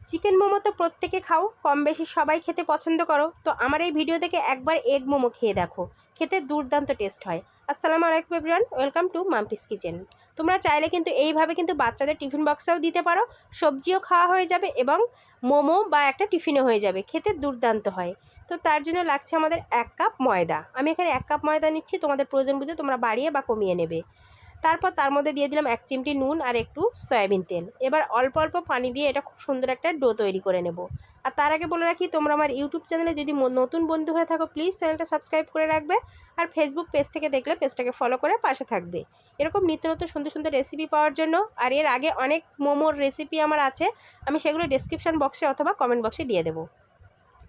Chicken momo তো প্রত্যেকে খাও, কম বেশি সবাই খেতে পছন্দ করো। তো আমার এই ভিডিও থেকে একবার এগ মোমো খেয়ে দেখো, খেতে দুর্দান্ত টেস্ট হয়। আসসালামু আলাইকুম everyone, welcome to Mampi's kitchen. তোমরা চাইলে কিন্তু এইভাবে কিন্তু বাচ্চাদের টিফিন বক্সেও দিতে পারো, সবজিও খাওয়া হয়ে যাবে এবং মোমো বা একটা টিফিনও হয়ে যাবে, খেতে দুর্দান্ত হয়। তো তার জন্য লাগছে আমাদের 1 কাপ ময়দা। আমি এখানে 1 কাপ ময়দা নিচ্ছি, তোমাদের প্রয়োজন বুঝে তোমরা বাড়িয়ে বা কমিয়ে নেবে। তারপর তার মধ্যে দিয়ে দিলাম 1 চিমটি নুন আর একটু সয়াবিন তেল। এবার অল্প অল্প পানি দিয়ে এটা খুব সুন্দর একটা ডো তৈরি করে নেব। আর তার আগে বলে রাখি, তোমরা আমার ইউটিউব চ্যানেলে যদি নতুন বন্ধু হয়ে থাকো প্লিজ চ্যানেলটা সাবস্ক্রাইব করে রাখবে, আর ফেসবুক পেজ থেকে দেখলে পেজটাকে ফলো করে পাশে থাকবে এরকম নিত্য নতুন সুন্দর সুন্দর রেসিপি পাওয়ার জন্য। আর এর আগে অনেক মোমোর রেসিপি আমার আছে, আমি সেগুলো ডেসক্রিপশন বক্সে অথবা কমেন্ট বক্সে দিয়ে দেবো।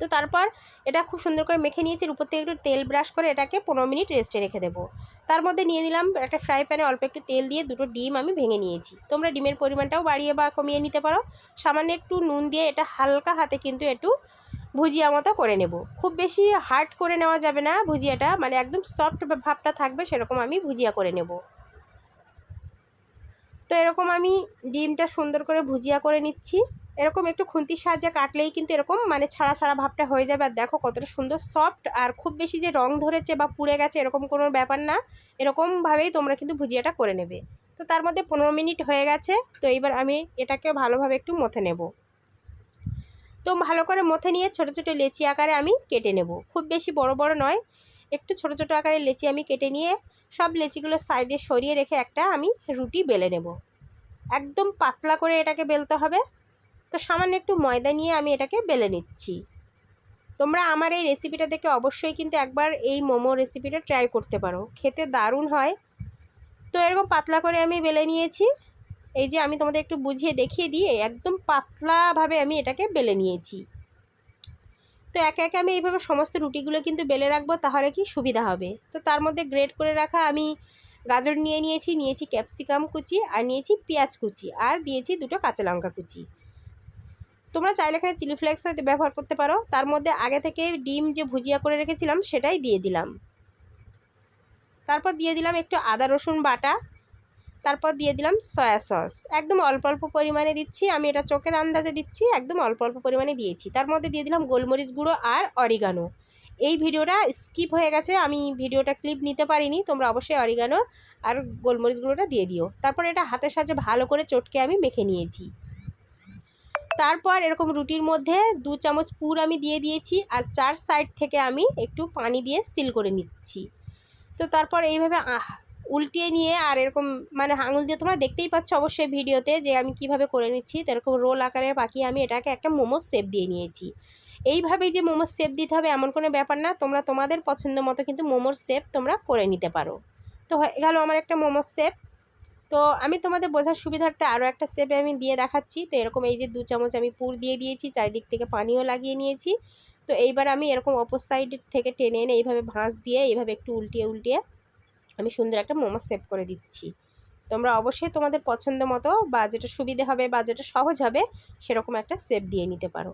তো তারপর এটা খুব সুন্দর করে মেখে নিয়েছি, উপর থেকে একটু তেল ব্রাশ করে এটাকে 15 মিনিট রেস্টে রেখে দেবো। তার মধ্যে নিয়ে নিলাম একটা ফ্রাই প্যানে অল্প একটু তেল দিয়ে 2টো ডিম আমি ভেঙে নিয়েছি। তোমরা ডিমের পরিমাণটাও বাড়িয়ে বা কমিয়ে নিতে পারো। সামান্য একটু নুন দিয়ে এটা হালকা হাতে কিন্তু একটু ভুজিয়া মতো করে নেব। খুব বেশি হার্ড করে নেওয়া যাবে না ভুজিয়াটা, মানে একদম সফট ভাবটা থাকবে সেরকম আমি ভুজিয়া করে নেব। তো এরকম আমি ডিমটা সুন্দর করে ভুজিয়া করে নিচ্ছি। এরকম একটু খুন্তির সাহায্যে কাটলেই কিন্তু এরকম মানে ছাড়া ছাড়া ভাবটা হয়ে যাবে। আর দেখো কতটা সুন্দর সফট, আর খুব বেশি যে রং ধরেছে বা পুড়ে গেছে এরকম কোনো ব্যাপার না। এরকমভাবেই তোমরা কিন্তু ভুজিয়াটা করে নেবে। তো তার মধ্যে 15 মিনিট হয়ে গেছে। তো এইবার আমি এটাকে ভালোভাবে একটু মথে নেব। তো ভালো করে মথে নিয়ে ছোটো ছোটো লেচি আকারে আমি কেটে নেব, খুব বেশি বড় বড় নয়, একটু ছোটো ছোটো আকারে লেচি আমি কেটে নিয়ে সব লেচিগুলো সাইডে সরিয়ে রেখে একটা আমি রুটি বেলে নেব। একদম পাতলা করে এটাকে বেলতে হবে। তো সামান্য একটু ময়দা নিয়ে আমি এটাকে বেলে নিচ্ছি। তোমরা আমার এই রেসিপিটা দেখে অবশ্যই কিন্তু একবার এই মোমো রেসিপিটা ট্রাই করতে পারো, খেতে দারুণ হয়। তো এরকম পাতলা করে আমি বেলে নিয়েছি। এই যে আমি তোমাদের একটু বুঝিয়ে দেখিয়ে দিয়ে একদম পাতলাভাবে আমি এটাকে বেলে নিয়েছি। তো একে একে আমি এইভাবে সমস্ত রুটিগুলো কিন্তু বেলে রাখবো, তাহলে কি সুবিধা হবে। তো তার মধ্যে গ্রেট করে রাখা আমি গাজর নিয়েছি ক্যাপসিকাম কুচি, আর নিয়েছি পেঁয়াজ কুচি, আর দিয়েছি 2টো কাঁচা লঙ্কা কুচি। তোমরা চাইলে এখানে চিলি ফ্লেক্সও ব্যবহার করতে পারো। তার মধ্যে আগে থেকে ডিম যে ভুজিয়া করে রেখেছিলাম সেটাই দিয়ে দিলাম। তারপর দিয়ে দিলাম একটু আদা রসুন বাটা। তারপর দিয়ে দিলাম সয়া সস, একদম অল্প অল্প পরিমাণে দিচ্ছি, আমি এটা চোখের আন্দাজে দিচ্ছি, একদম অল্প অল্প পরিমাণে দিয়েছি। তার মধ্যে দিয়ে দিলাম গোলমরিচ গুঁড়ো আর অরিগানো। এই ভিডিওটা স্কিপ হয়ে গেছে, আমি ভিডিওটা ক্লিপ নিতে পারিনি, তোমরা অবশ্যই অরিগানো আর গোলমরিচ গুঁড়োটা দিয়ে দিও। তারপর এটা হাতের সাহায্যে ভালো করে চটকে আমি মেখে নিয়েছি। তারপর এরকম রুটির মধ্যে 2 চামচ পুর আমি দিয়ে দিয়েছি, আর 4 সাইড থেকে আমি একটু পানি দিয়ে সিল করে নিচ্ছি। তো তারপর এইভাবে উল্টিয়ে নিয়ে আর এরকম মানে আঙুল দিয়ে তোমরা দেখতেই পাচ্ছ অবশ্যই ভিডিওতে যে আমি কিভাবে করে নিচ্ছি। তো এরকম রোল আকারে পাকিয়ে আমি এটাকে একটা মোমোর শেপ দিয়ে নিয়েছি। এইভাবেই যে মোমোর শেপ দিতে হবে এমন কোনো ব্যাপার না, তোমরা তোমাদের পছন্দ মতো কিন্তু মোমোর শেপ তোমরা করে নিতে পারো। তো হয়ে গেল আমার একটা মোমোর শেপ। তো আমি তোমাদের বোঝার সুবিধার্থে আরও একটা শেপে আমি দিয়ে দেখাচ্ছি। তো এরকম এই যে 2 চামচ আমি পুর দিয়ে দিয়েছি, চারিদিক থেকে পানিও লাগিয়ে নিয়েছি। তো এইবার আমি এরকম অপর সাইড থেকে টেনে এনে এইভাবে ভাঁজ দিয়ে এইভাবে একটু উল্টিয়ে উল্টিয়ে আমি সুন্দর একটা মোমো শেপ করে দিচ্ছি। তোমরা অবশ্যই তোমাদের পছন্দ মতো বা যেটা সুবিধে হবে বা যেটা সহজ হবে সেরকম একটা শেপ দিয়ে নিতে পারো।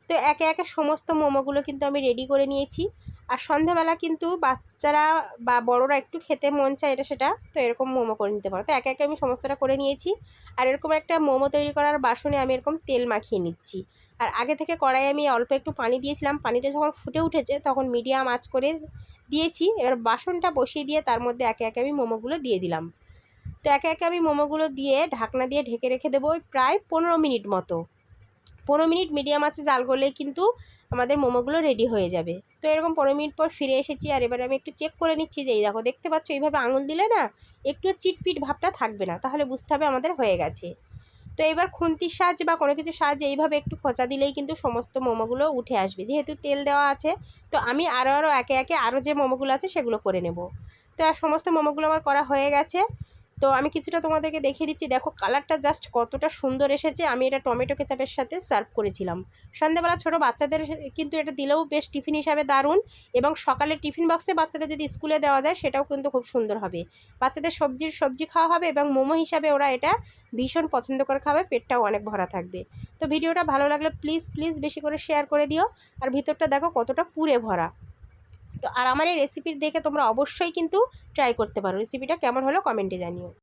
তো একে একে সমস্ত মোমোগুলো কিন্তু আমি রেডি করে নিয়েছি। আর সন্ধ্যাবেলা কিন্তু বাচ্চারা বা বড়রা একটু খেতে মন চায় এটা সেটা, তো এরকম মোমো করে নিতে পারো। তো একে একে আমি সমস্তটা করে নিয়েছি। আর এরকম একটা মোমো তৈরি করার বাসনে আমি এরকম তেল মাখিয়ে নিচ্ছি। আর আগে থেকে কড়াইয়ে আমি অল্প একটু পানি দিয়েছিলাম, পানিটা যখন ফুটে উঠেছে তখন মিডিয়াম আঁচ করে দিয়েছি। এবার বাসনটা বসিয়ে দিয়ে তার মধ্যে একে একে আমি মোমোগুলো দিয়ে দিলাম। তো একে একে আমি মোমোগুলো দিয়ে ঢাকনা দিয়ে ঢেকে রেখে দেবো প্রায় 15 মিনিট মতো। 15 মিনিট মিডিয়াম আছে জাল করলেই কিন্তু আমাদের মোমোগুলো রেডি হয়ে যাবে। তো এরকম 15 মিনিট পর ফিরে এসেছি, আর এবারে আমি একটু চেক করে নিচ্ছি যে এই দেখো দেখতে পাচ্ছ এইভাবে আঙুল দিলে না একটু চিটপিট ভাবটা থাকবে না, তাহলে বুঝতে হবে আমাদের হয়ে গেছে। তো এবার খুন্তির সাহায্যে বা কোনো কিছুর সাহায্যে এইভাবে একটু খোঁচা দিলেই কিন্তু সমস্ত মোমোগুলো উঠে আসবে, যেহেতু তেল দেওয়া আছে। তো আমি আরও একে একে আরও যে মোমোগুলো আছে সেগুলো করে নেব। তো সমস্ত মোমোগুলো আমার করা হয়ে গেছে। তো আমি কিছুটা তোমাদেরকে দেখিয়ে দিচ্ছি, দেখো কালারটা জাস্ট কতটা সুন্দর এসেছে। আমি এটা টমেটো কেচাপের সাথে সার্ভ করেছিলাম। সন্ধ্যাবেলা ছোটো বাচ্চাদের কিন্তু এটা দিলেও বেশ টিফিন হিসাবে দারুণ, এবং সকালে টিফিন বক্সে বাচ্চাদের যদি স্কুলে দেওয়া যায় সেটাও কিন্তু খুব সুন্দর হবে। বাচ্চাদের সবজি খাওয়া হবে এবং মোমো হিসাবে ওরা এটা ভীষণ পছন্দ করে খাবে, পেটটাও অনেক ভরা থাকবে। তো ভিডিওটা ভালো লাগলে প্লিজ প্লিজ বেশি করে শেয়ার করে দিও। আর ভিতরটা দেখো কতটা পুরে ভরা। তো আর আমার এই রেসিপির দেখে তোমরা অবশ্যই কিন্তু ট্রাই করতে পারো। রেসিপিটা কেমন হলো কমেন্টে জানিও।